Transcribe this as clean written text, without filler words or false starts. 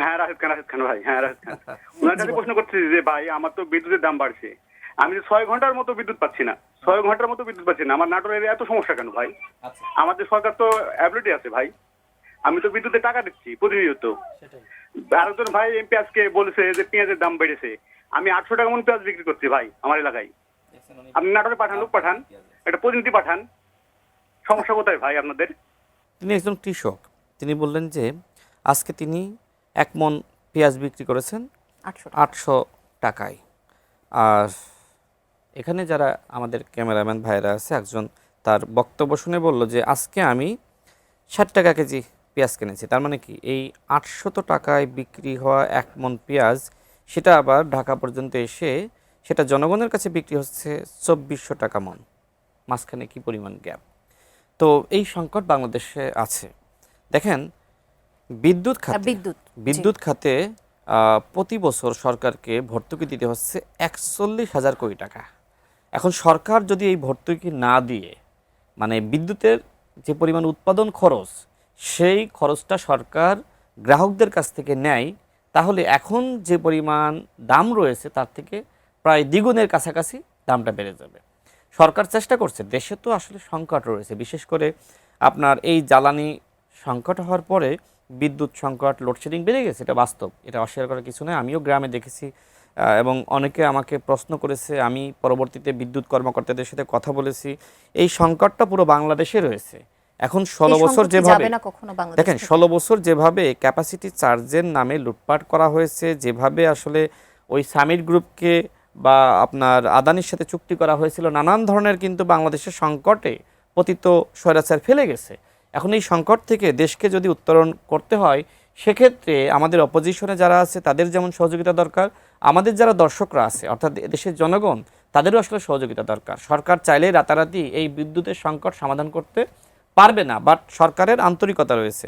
হ্যাঁ, রাশেদ খান ভাই, হ্যাঁ রাশেদ খান। ওনার জি কাছে বলেন। প্রশ্ন করছি যে ভাই আমার তো বিদ্যুতের দাম বাড়ছে, আমি 6 ঘন্টার মতো বিদ্যুৎ পাচ্ছি না, 6 ঘন্টার মতো বিদ্যুৎ পাচ্ছি না, আমার নাটোর এরিয়া এত সমস্যা কেন ভাই? আচ্ছা, আমাদের সরকার তো অ্যাবিলিটি আছে ভাই, আমি তো বিদ্যুতের টাকা দিচ্ছি প্রতিনিয়ত। সেটাই। আরেকজন ভাই এমপি আজকে বলেছে যে পেঁয়াজের দাম বেড়েছে, আমি 800 টাকা মন পেঁয়াজ বিক্রি করছি ভাই আমার এলাকায়। দেখছেন উনি আপনি নাটোরে পাঠান, লোক পাঠান, একটা প্রতিনিধি পাঠান, সমস্যা কোথায় ভাই আপনাদের? তিনি একজন কৃষক। তিনি বললেন যে আজকে তিনি 1 মণ পেঁয়াজ বিক্রি করেছেন 800 800 টাকায়। আর এখানে যারা আমাদের ক্যামেরাম্যান ভাইরা আছে, একজন তার বক্তব্য শুনে বলল যে আজকে আমি 60 টাকা কেজি পেঁয়াজ কিনেছি। তার মানে কি এই 800 টাকায় বিক্রি হওয়া 1 মণ পেঁয়াজ সেটা আবার ঢাকা পর্যন্ত এসে সেটা জনগণের কাছে বিক্রি হচ্ছে 2400 টাকা মণ। মাঝখানে কি পরিমাণ গ্যাপ! তো এই সংকট বাংলাদেশে আছে। দেখেন বিদ্যুৎ খাতে বিদ্যুৎ বিদ্যুৎ খাতে প্রতি বছর সরকারকে ভর্তুকি দিতে হচ্ছে 41,000 কোটি টাকা। এখন সরকার যদি এই ভর্তুকি না দিয়ে, মানে বিদ্যুতের যে পরিমাণ উৎপাদন খরচ, সেই খরচটা সরকার গ্রাহকদের কাছ থেকে নেয়, তাহলে এখন যে পরিমাণ দাম রয়েছে তার থেকে প্রায় দ্বিগুণের কাছাকাছি দামটা বেড়ে যাবে। সরকার চেষ্টা করছে, দেশে তো আসলে সংকট রয়েছে, বিশেষ করে আপনার এই জ্বালানি সংকট হওয়ার পরে বিদ্যুৎ সংকট, লোডশেডিং বেড়ে গেছে, এটা বাস্তব, এটা অস্বীকার করার কিছু নয়। আমিও গ্রামে দেখেছি এবং অনেকে আমাকে প্রশ্ন করেছে, আমি পরবর্তীতে বিদ্যুৎ কর্মকর্তাদের সাথে কথা বলেছি। এই সংকটটা পুরো বাংলাদেশে রয়েছে। এখন 16 বছর যেভাবে, যাবে না কখনো বাংলাদেশ দেখেন থেকে? 16 বছর যেভাবে ক্যাপাসিটি চার্জের নামে লুটপাট করা হয়েছে, যেভাবে আসলে ওই সামিট গ্রুপকে বা আপনার আদানির সাথে চুক্তি করা হয়েছিল, নানান ধরনের কিন্তু বাংলাদেশের সংকটে পতিত স্বৈরাচার ফেলে গেছে। এখন এই সংকট থেকে দেশকে যদি উত্তরণ করতে হয়, সেক্ষেত্রে আমাদের অপোজিশনে যারা আছে তাদের যেমন সহযোগিতা দরকার, আমাদের যারা দর্শকরা আছে অর্থাৎ দেশের জনগণ, তাদেরও আসলে সহযোগিতা দরকার। সরকার চাইলেই রাতারাতি এই বিদ্যুতের সংকট সমাধান করতে পারবে না, বাট সরকারের আন্তরিকতা রয়েছে।